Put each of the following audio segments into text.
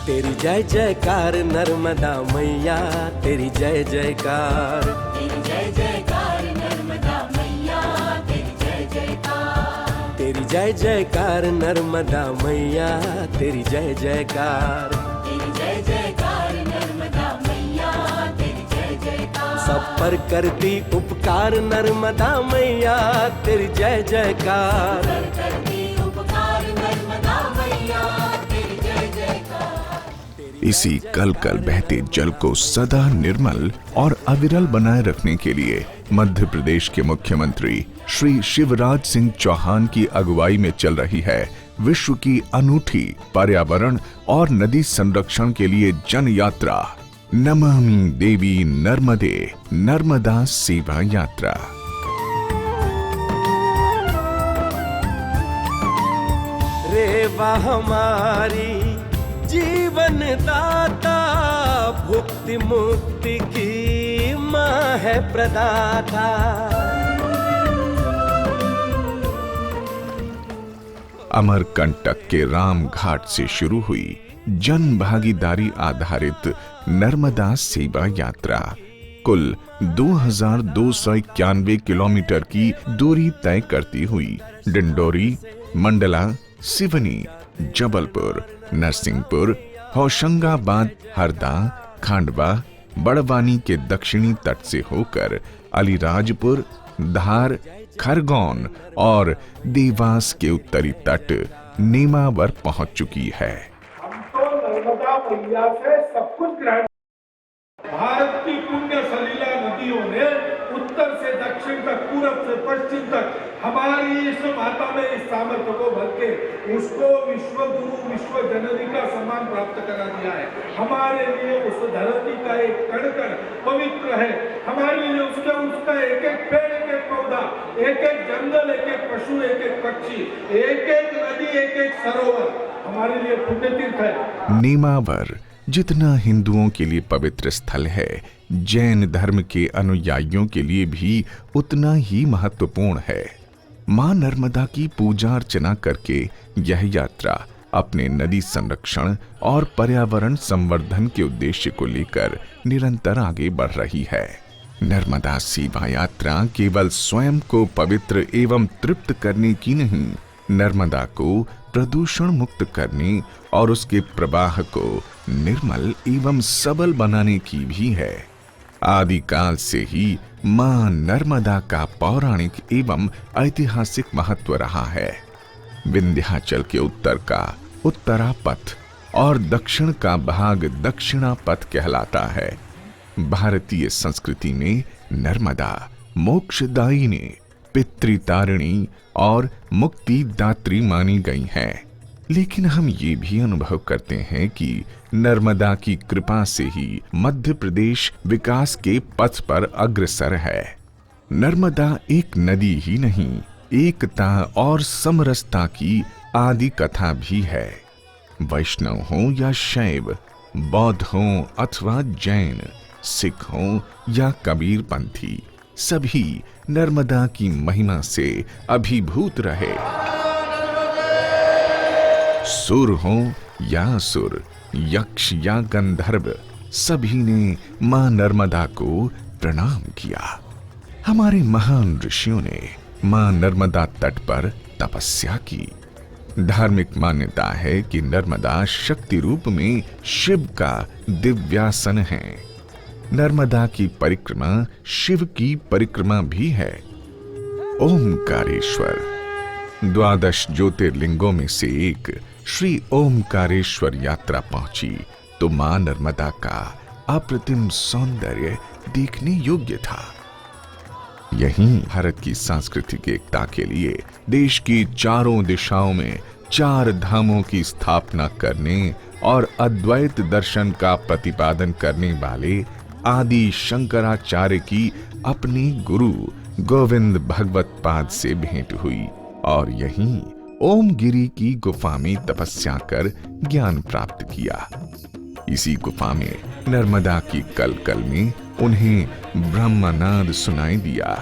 तेरी जय जयकार नर्मदा मैया, तेरी जय जयकार, तेरी जय जयकार नर्मदा मैया, तेरी जय जयकार, तेरी जय जयकार नर्मदा मैया, तेरी जय जयकार, तेरी जय जयकार नर्मदा मैया, तेरी जय जयकार, सब पर करती उपकार नर्मदा मैया, तेरी जय जयकार, करती उपकार नर्मदा मैया, तेरी जय जयकार। इसी कल कल बहते जल को सदा निर्मल और अविरल बनाए रखने के लिए मध्य प्रदेश के मुख्यमंत्री श्री शिवराज सिंह चौहान की अगुवाई में चल रही है विश्व की अनूठी पर्यावरण और नदी संरक्षण के लिए जन यात्रा नमामि देवी नर्मदे नर्मदा सेवा यात्रा। रेवा हमारी जीवन दाता, भुक्ति मुक्ति की माँ है प्रदाता। अमरकंटक के राम घाट से शुरू हुई जन भागीदारी आधारित नर्मदा सेवा यात्रा कुल 2291 किलोमीटर की दूरी तय करती हुई डिंडोरी, मंडला, सिवनी, जबलपुर, नरसिंहपुर, होशंगाबाद, हरदा, खांडवा, बड़वानी के दक्षिणी तट से होकर अलीराजपुर, धार, खरगोन और देवास के उत्तरी तट नेमावर पहुंच चुकी है। हम तो नर्मदा मैया से सब कुछ ग्रहण। भारत की पुण्य सलीला नदियों ने उत्तर से दक्षिण तक, पूरब से पश्चिम तक हमारी इस माता में इस सामर्थ्य को भर के उसको विश्व गुरु, विश्व जननी का सम्मान प्राप्त करा दिया है। हमारे लिए उस धरती का एक कण कण पवित्र है। हमारे लिए उसका एक एक पेड़, एक एक पौधा, एक एक जंगल, एक एक पशु, एक एक पक्षी, एक एक नदी, एक एक सरोवर हमारे लिए पुण्य तीर्थ है। नेमावर जितना हिंदुओं के लिए पवित्र स्थल है, जैन धर्म के अनुयायियों के लिए भी उतना ही महत्वपूर्ण है। मां नर्मदा की पूजा अर्चना करके यह यात्रा अपने नदी संरक्षण और पर्यावरण संवर्धन के उद्देश्य को लेकर निरंतर आगे बढ़ रही है। नर्मदा सेवा यात्रा केवल स्वयं को पवित्र एवं तृप्त करने की नहीं, नर्मदा को प्रदूषण मुक्त करने और उसके प्रवाह को निर्मल एवं सबल बनाने की भी है। आदिकाल से ही मां नर्मदा का पौराणिक एवं ऐतिहासिक महत्व रहा है। विंध्याचल के उत्तर का उत्तरा पथ और दक्षिण का भाग दक्षिणा पथ कहलाता है। भारतीय संस्कृति में नर्मदा मोक्षदायिनी, पितृतारिणी और मुक्तिदात्री मानी गई है। लेकिन हम ये भी अनुभव करते हैं कि नर्मदा की कृपा से ही मध्य प्रदेश विकास के पथ पर अग्रसर है। नर्मदा एक नदी ही नहीं, एकता और समरसता की आदि कथा भी है। वैष्णव हो या शैव, बौद्ध हो अथवा जैन, सिख हो या कबीरपंथी, सभी नर्मदा की महिमा से अभिभूत रहे। सुर हो या असुर, यक्ष या गंधर्व, सभी ने मां नर्मदा को प्रणाम किया। हमारे महान ऋषियों ने मां नर्मदा तट पर तपस्या की। धार्मिक मान्यता है कि नर्मदा शक्ति रूप में शिव का दिव्यासन है। नर्मदा की परिक्रमा शिव की परिक्रमा भी है। ओमकारेश्वर 12 ज्योतिर्लिंगों में से एक श्री ओमकारेश्वर यात्रा पहुंची तो मां नर्मदा का अप्रतिम सौंदर्य देखने योग्य था। यहीं भारत की सांस्कृतिक एकता के लिए देश की चारों दिशाओं में 4 धामों की स्थापना करने और अद्वैत दर्शन का प्रतिपादन करने वाले आदि शंकराचार्य की अपने गुरु गोविंद भगवत पाद से भेंट हुई और यहीं ओमगिरी की गुफा में तपस्या कर ज्ञान प्राप्त किया। इसी गुफा में नर्मदा की कलकल में उन्हें ब्रह्मनाद सुनाई दिया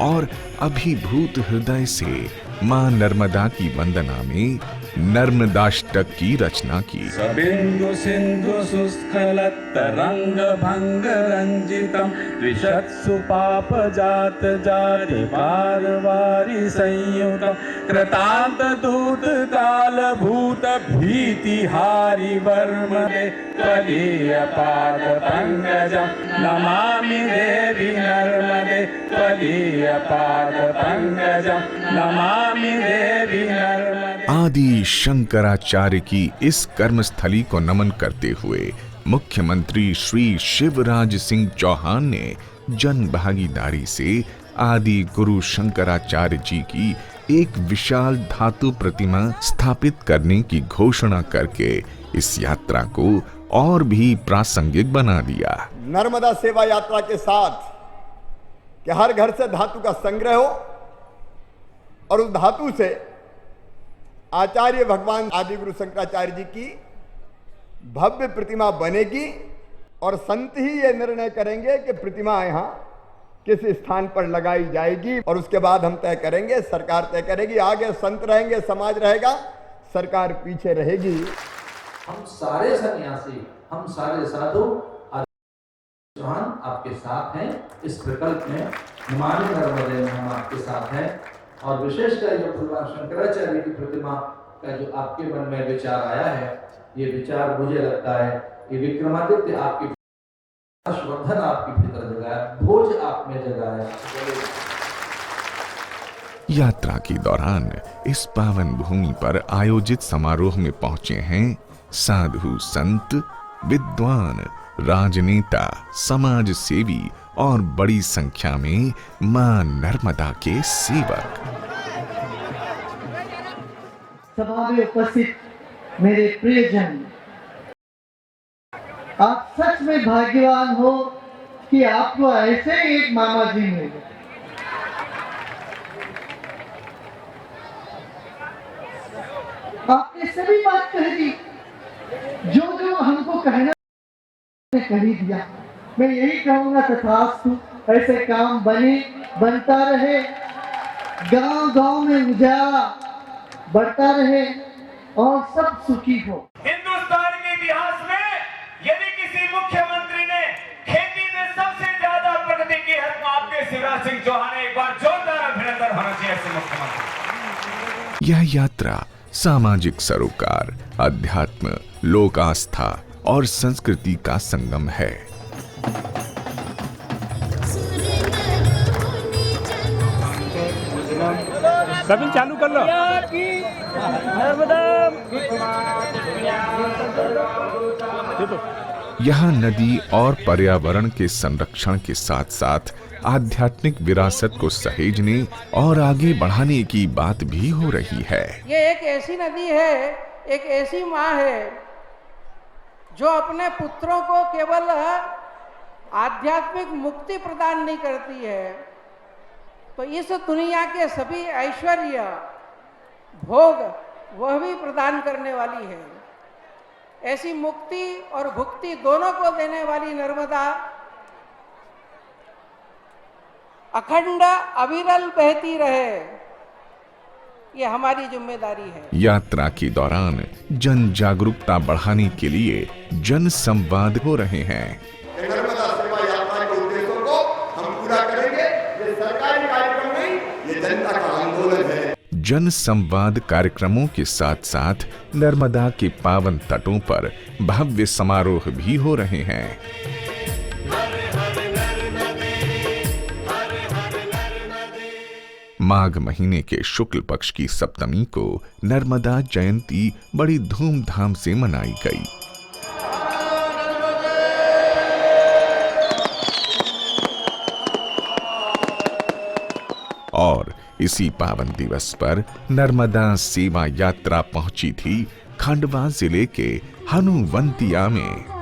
और अभिभूत हृदय से मां नर्मदा की वंदना में नर्मदाष्टक की रचना की। बिंदु सिंधु सुस्खलत तरंग भंग रंजितम त्रिशत्सु पाप जात जाति पार वारी संयुतम कृतांत दूत काल भूत भीति हारी वर्मदे त्वदीय पाद पंकजम नमामि देवी नर्मदे त्वदीय पाद पंकजम नमामि देवी नर्मदे। आदि शंकराचार्य की इस कर्मस्थली को नमन करते हुए मुख्यमंत्री श्री शिवराज सिंह चौहान ने जन भागीदारी से आदि गुरु शंकराचार्य जी की एक विशाल धातु प्रतिमा स्थापित करने की घोषणा करके इस यात्रा को और भी प्रासंगिक बना दिया। नर्मदा सेवा यात्रा के साथ कि हर घर से धातु का संग्रह हो और उस धातु से आचार्य भगवान आदि गुरु शंकराचार्य जी की भव्य प्रतिमा बनेगी और संत ही ये निर्णय करेंगे कि प्रतिमा यहाँ किस स्थान पर लगाई जाएगी और उसके बाद हम तय करेंगे, सरकार तय करेगी। आगे संत रहेंगे, समाज रहेगा, सरकार पीछे रहेगी। हम सारे सन्यासी, हम सारे साधु चौहान आपके साथ हैं इस प्रकल्प में, नमामि नर्मदे में हम आपके साथ हैं। और विशेषकर जो भगवान शंकराचार्य की प्रतिमा का जो आपके मन में विचार आया है, ये विचार मुझे लगता है ये विक्रमादित्य आपकी हर्षवर्धन आपके भीतर जगाया, भोज आप में जगाया। यात्रा के दौरान इस पावन भूमि पर आयोजित समारोह में पहुंचे हैं साधु संत, विद्वान, राजनेता, समाज सेवी और बड़ी संख्या में मां नर्मदा के सेवक। सभा में उपस्थित मेरे प्रियजन, आप सच में भाग्यवान हो कि आपको ऐसे एक मामा जी मिले। आपने सभी बात कह दी, जो जो हमको कहना कह ही दिया। मैं यही कहूंगा तथास्तु, ऐसे काम बने, बनता रहे, गांव गांव में उजाला बढ़ता रहे और सब सुखी हो। हिंदुस्तान के इतिहास में यदि किसी मुख्यमंत्री ने खेती में सबसे ज्यादा प्रगति की है तो आपके शिवराज सिंह चौहान, एक बार जोरदार अभिनंदन होना चाहिए ऐसे मुख्यमंत्री। यह यात्रा सामाजिक सरोकार, अध्यात्म, लोक आस्था और संस्कृति का संगम है। कभी चालू कर लो। यहाँ नदी और पर्यावरण के संरक्षण के साथ साथ आध्यात्मिक विरासत को सहेजने और आगे बढ़ाने की बात भी हो रही है। ये एक ऐसी नदी है, एक ऐसी माँ है जो अपने पुत्रों को केवल आध्यात्मिक मुक्ति प्रदान नहीं करती है, तो इस दुनिया के सभी ऐश्वर्य भोग वह भी प्रदान करने वाली है। ऐसी मुक्ति और भुक्ति दोनों को देने वाली नर्मदा अखंड अविरल बहती रहे, ये हमारी जिम्मेदारी है। यात्रा के दौरान जन जागरूकता बढ़ाने के लिए जन संवाद हो रहे हैं। नर्मदा सेवा यात्रा के उद्देश्यों को हम पूरा करेंगे। ये सरकारी कार्यक्रम नहीं, ये जनता का आंदोलन है। जन संवाद कार्यक्रमों के साथ साथ नर्मदा के पावन तटों पर भव्य समारोह भी हो रहे हैं। माघ महीने के शुक्ल पक्ष की सप्तमी को नर्मदा जयंती बड़ी धूमधाम से मनाई गई। और इसी पावन दिवस पर नर्मदा सेवा यात्रा पहुंची थी खंडवा जिले के हनुवंतिया में।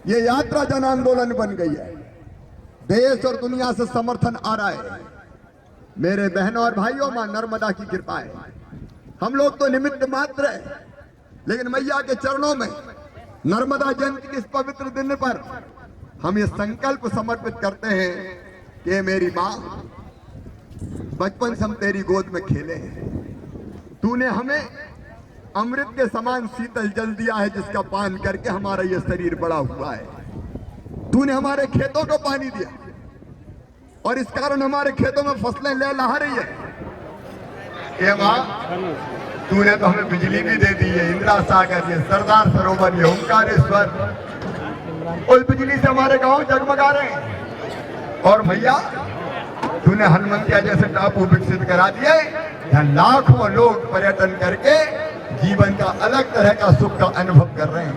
ये यात्रा जन आंदोलन बन गई है। देश और दुनिया से समर्थन आ रहा है। मेरे बहनों और भाइयों, मां नर्मदा की कृपा है। हम लोग तो निमित्त मात्र है, लेकिन मैया के चरणों में नर्मदा जयंती के इस पवित्र दिन पर हम ये संकल्प समर्पित करते हैं कि मेरी मां, बचपन से हम तेरी गोद में खेले हैं। तूने हमें अमृत के समान शीतल जल दिया है, जिसका पान करके हमारा ये शरीर बड़ा हुआ है। तूने हमारे खेतों को पानी दिया और इस कारण हमारे खेतों में फसलें लहलहा रही है। ये मां, तूने तो हमें बिजली भी दे दी है, इंदिरा सागर, ये सरदार सरोवर, ये ओंकारेश्वर, उस बिजली से हमारे गांव जगमगा रहे हैं। और भैया, तूने हनुमंतिया जैसे टापू विकसित करा दिए, यहाँ लाखों लोग पर्यटन करके जीवन का अलग तरह का सुख का अनुभव कर रहे हैं।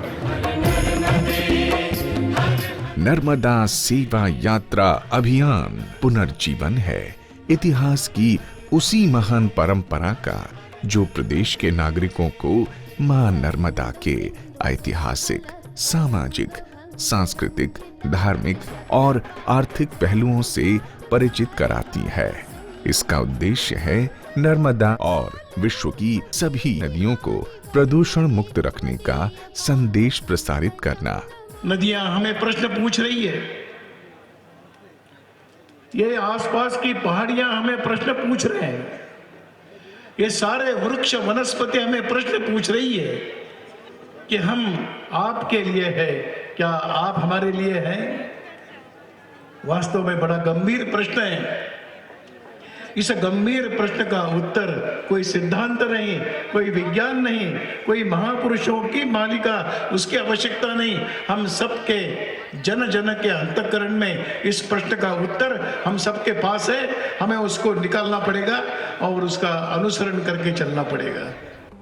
नर्मदा सेवा यात्रा अभियान पुनर्जीवन है इतिहास की उसी महान परंपरा का जो प्रदेश के नागरिकों को मां नर्मदा के ऐतिहासिक, सामाजिक, सांस्कृतिक, धार्मिक और आर्थिक पहलुओं से परिचित कराती है। इसका उद्देश्य है नर्मदा और विश्व की सभी नदियों को प्रदूषण मुक्त रखने का संदेश प्रसारित करना। नदियां हमें प्रश्न पूछ रही है, ये आसपास की पहाड़ियां हमें प्रश्न पूछ रहे हैं, ये सारे वृक्ष वनस्पति हमें प्रश्न पूछ रही है कि हम आपके लिए है, क्या आप हमारे लिए हैं? वास्तव में बड़ा गंभीर प्रश्न है। इस गंभीर प्रश्न का उत्तर कोई सिद्धांत नहीं, कोई विज्ञान नहीं, कोई महापुरुषों की मालिका, उसकी आवश्यकता नहीं। हम सबके जन जन के अंतःकरण में इस प्रश्न का उत्तर हम सबके पास है। हमें उसको निकालना पड़ेगा और उसका अनुसरण करके चलना पड़ेगा।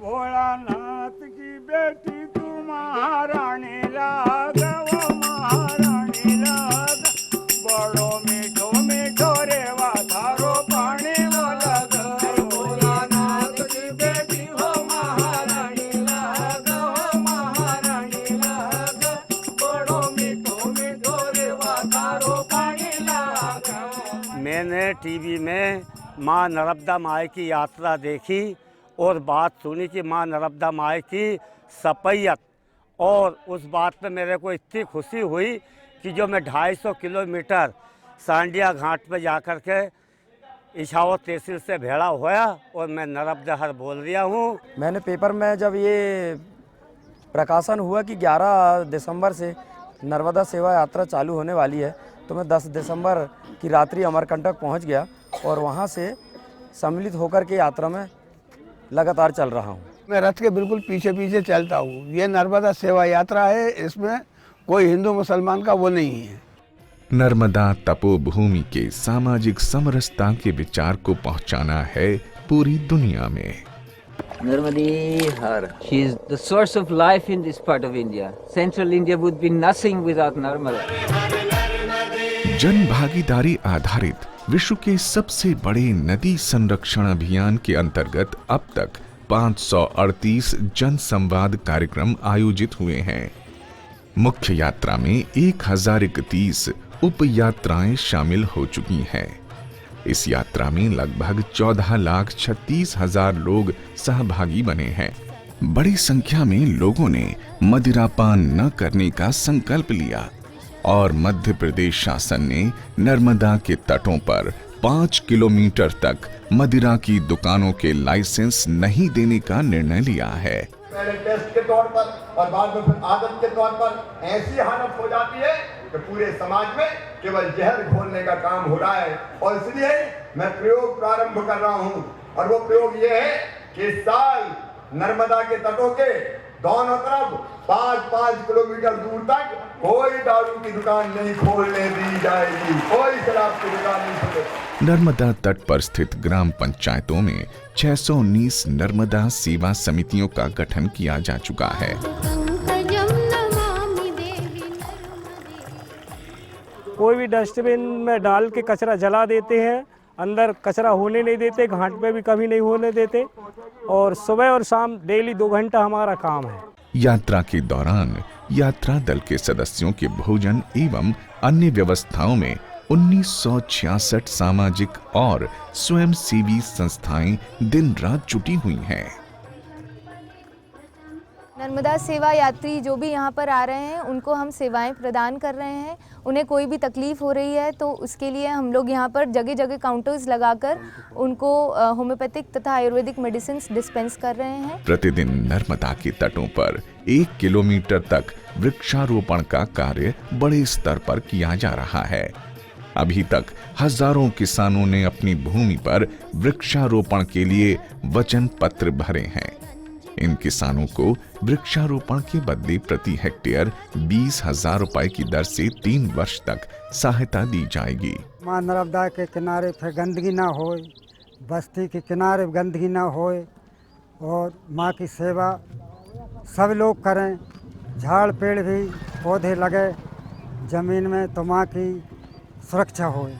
भोलानाथ की बेटी तू महारानी लाग, वो महारानी लाग, बड़ो मीठो मीठो रेवा थारो पानी वो लग। भोलानाथ की बेटी हो महारानी लाग, वो महारानी लाग, बड़ो मीठो मीठो रेवा थारो पानी लाग। मैंने टीवी में माँ नर्मदा माई की यात्रा देखी और बात सुनी कि माँ नर्मदा माई की सपैयत, और उस बात पे मेरे को इतनी खुशी हुई कि जो मैं 250 किलोमीटर सांडिया घाट पे जाकर के इछावत तहसील से भेड़ा हुआ और मैं नर्मदा हर बोल दिया हूँ। मैंने पेपर में जब ये प्रकाशन हुआ कि 11 दिसंबर से नर्मदा सेवा यात्रा चालू होने वाली है, तो मैं 10 दिसंबर की रात्रि अमरकंटक पहुँच गया और वहाँ से सम्मिलित होकर के यात्रा में लगातार चल रहा हूँ। मैं रथ के बिल्कुल पीछे पीछे चलता हूँ। ये नर्मदा सेवा यात्रा है, इसमें कोई हिंदू मुसलमान का वो नहीं है। नर्मदा तपोभूमि के सामाजिक समरसता के विचार को पहुंचाना है पूरी दुनिया में। Narmadi Har. She is the source of life in this part of India. Central India would be nothing without Narmada. जन भागीदारी आधारित विश्व के सबसे बड़े नदी संरक्षण अभियान के अंतर्गत अब तक 538 जन संवाद कार्यक्रम आयोजित हुए हैं। मुख्य यात्रा में 1031 उप यात्राएं शामिल हो चुकी हैं। इस यात्रा में लगभग 14,36,000 लोग सहभागी बने हैं। बड़ी संख्या में लोगों ने मदिरापान न करने का संकल्प लिया और मध्य प्रदेश शासन ने नर्मदा के तटों पर 5 किलोमीटर तक मदिरा की दुकानों के लाइसेंस नहीं देने का निर्णय लिया है। पहले टेस्ट के तौर पर और बाद में फिर आदत के तौर पर ऐसी हालत हो जाती है कि पूरे समाज में केवल जहर घोलने का काम हो रहा है। और इसलिए मैं प्रयोग प्रारंभ कर रहा हूं, और वो प्रयोग ये है कि इस साल नर्मदा के तटों के दोनों तरफ 5-5 किलोमीटर दूर तक कोई दारू की दुकान नहीं खोलने दी जाएगी, कोई शराब की दुकान नहीं खोलेगी। नर्मदा तट पर स्थित ग्राम पंचायतों में 619 नर्मदा सेवा समितियों का गठन किया जा चुका है। कोई भी डस्टबिन में डाल के कचरा जला देते हैं, अंदर कचरा होने नहीं देते, घाट पे भी कभी नहीं होने देते, और सुबह और शाम डेली 2 घंटा हमारा काम है। यात्रा के दौरान यात्रा दल के सदस्यों के भोजन एवं अन्य व्यवस्थाओं में 1966 सामाजिक और स्वयंसेवी संस्थाएं दिन रात जुटी हुई हैं। नर्मदा सेवा यात्री जो भी यहाँ पर आ रहे हैं उनको हम सेवाएं प्रदान कर रहे हैं। उन्हें कोई भी तकलीफ़ हो रही है तो उसके लिए हम लोग यहाँ पर जगह जगह काउंटर्स लगाकर उनको होम्योपैथिक तथा आयुर्वेदिक मेडिसिन डिस्पेंस कर रहे हैं। प्रतिदिन नर्मदा के तटों पर 1 किलोमीटर तक वृक्षारोपण का कार्य बड़े स्तर पर किया जा रहा है। अभी तक हजारों किसानों ने अपनी भूमि पर वृक्षारोपण के लिए वचन पत्र भरे हैं। इन किसानों को वृक्षारोपण के बदले प्रति हेक्टेयर 20,000 रुपए की दर से 3 वर्ष तक सहायता दी जाएगी। माँ नर्मदा के किनारे फिर गंदगी ना हो, बस्ती के किनारे गंदगी ना हो और माँ की सेवा सब लोग करें। झाड़ पेड़ भी पौधे लगे जमीन में तो माँ की सुरक्षा हो।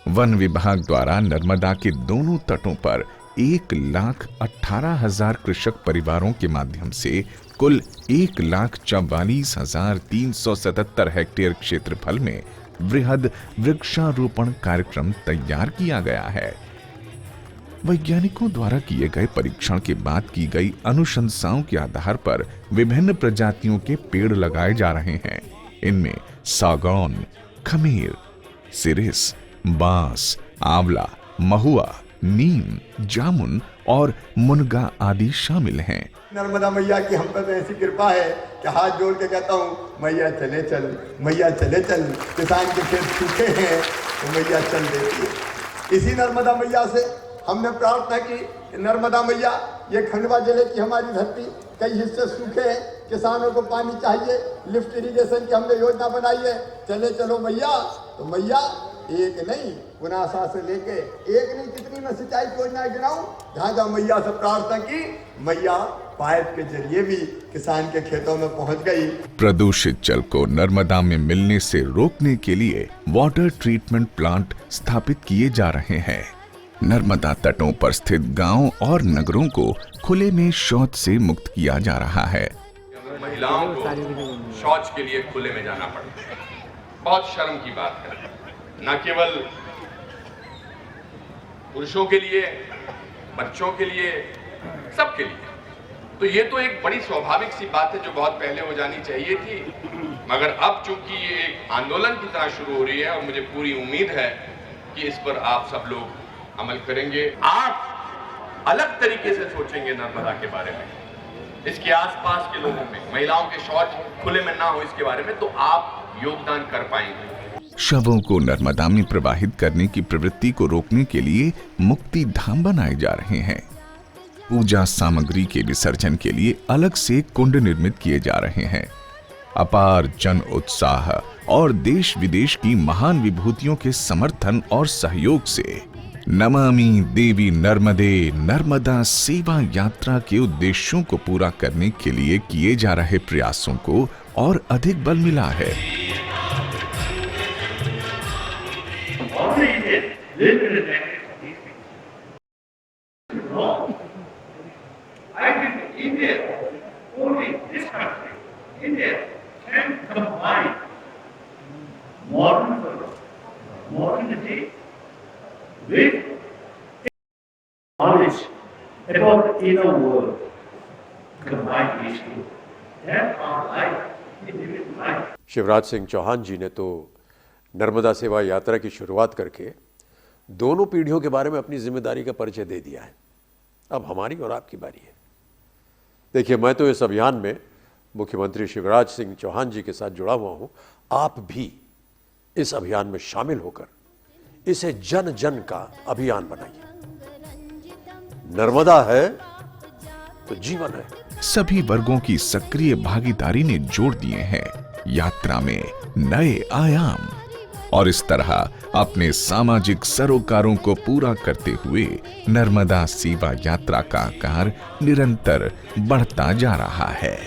वन विभाग द्वारा नर्मदा के दोनों तटों पर 1,18,000 कृषक परिवारों के माध्यम से कुल 1,44,377 हेक्टेयर क्षेत्रफल में वृहद वृक्षारोपण कार्यक्रम तैयार किया गया है। वैज्ञानिकों द्वारा किए गए परीक्षण के बाद की गई अनुशंसाओं के आधार पर विभिन्न प्रजातियों के पेड़ लगाए जा रहे हैं। इनमें सागौन, खमीर, सिरिस, बांस, आंवला, महुआ, नीम, जामुन और मुनगा आदि शामिल हैं। नर्मदा मैया की हम पर ऐसी कृपा है कि हाथ जोड़ के कहता हूँ मैया चले चल, मैया चले चल। किसान के खेत सूखे हैं तो मैया चल देती है। इसी नर्मदा मैया से हमने प्रार्थना की, नर्मदा मैया ये खंडवा जिले की हमारी धरती कई हिस्से सूखे हैं, किसानों को पानी चाहिए, लिफ्ट इरिगेशन की हमने योजना बनाई है। चले चलो मैया, तो मैया एक नहीं पुनासा से लेके एक नहीं कितनी मैं सिंचाई की योजना गिनाऊं, जहाँ जहाँ मैया से प्रार्थना की, मैया पाइप के जरिए भी किसान के खेतों में पहुंच गई। प्रदूषित जल को नर्मदा में मिलने से रोकने के लिए वाटर ट्रीटमेंट प्लांट स्थापित किए जा रहे हैं। नर्मदा तटों पर स्थित गांवों और नगरों को खुले में शौच से मुक्त किया जा रहा है। महिलाओं को शौच के लिए खुले में जाना पड़ता है, बहुत शर्म की बात है। न केवल पुरुषों के लिए, बच्चों के लिए, सबके लिए। तो ये तो एक बड़ी स्वाभाविक सी बात है जो बहुत पहले हो जानी चाहिए थी, मगर अब चूंकि ये एक आंदोलन की तरह शुरू हो रही है और मुझे पूरी उम्मीद है कि इस पर आप सब लोग अमल करेंगे। आप अलग तरीके से सोचेंगे नर्मदा के बारे में, इसके आसपास के लोगों में, महिलाओं के शौच खुले में ना हो इसके बारे में, तो आप योगदान कर पाएंगे। शवों को नर्मदा में प्रवाहित करने की प्रवृत्ति को रोकने के लिए मुक्ति धाम बनाए जा रहे हैं। पूजा सामग्री के विसर्जन के लिए अलग से कुंड निर्मित किए जा रहे हैं। अपार जन उत्साह और देश विदेश की महान विभूतियों के समर्थन और सहयोग से नमामि देवी नर्मदे नर्मदा सेवा यात्रा के उद्देश्यों को पूरा करने के लिए किए जा रहे प्रयासों को और अधिक बल मिला है। Knowledge about inner world, combine these two. That's our life, individual life. Shivraj Singh Chauhan जी ने तो नर्मदा सेवा यात्रा की शुरुआत करके दोनों पीढ़ियों के बारे में अपनी जिम्मेदारी का परिचय दे दिया है। अब हमारी और आपकी बारी है। देखिए, मैं तो इस अभियान में मुख्यमंत्री शिवराज सिंह चौहान जी के साथ जुड़ा हुआ हूं। आप भी इस अभियान में शामिल होकर इसे जन जन का अभियान बनाइए। नर्मदा है तो जीवन है। सभी वर्गों की सक्रिय भागीदारी ने जोड़ दिए हैं यात्रा में नए आयाम, और इस तरह अपने सामाजिक सरोकारों को पूरा करते हुए नर्मदा सेवा यात्रा का आकार निरंतर बढ़ता जा रहा है।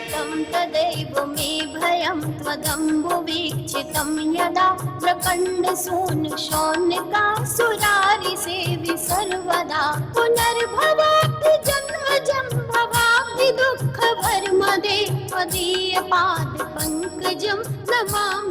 गतं तदैव मे भयं त्वदम्बुवीक्षितं यदा प्रकण्डसूनुशौनकासुरारिसेवि सर्वदा पुनर्भवाप्ति जन्मजं भवाप्ति दुःखभर्मदे त्वदीयपादपङ्कजं नमामि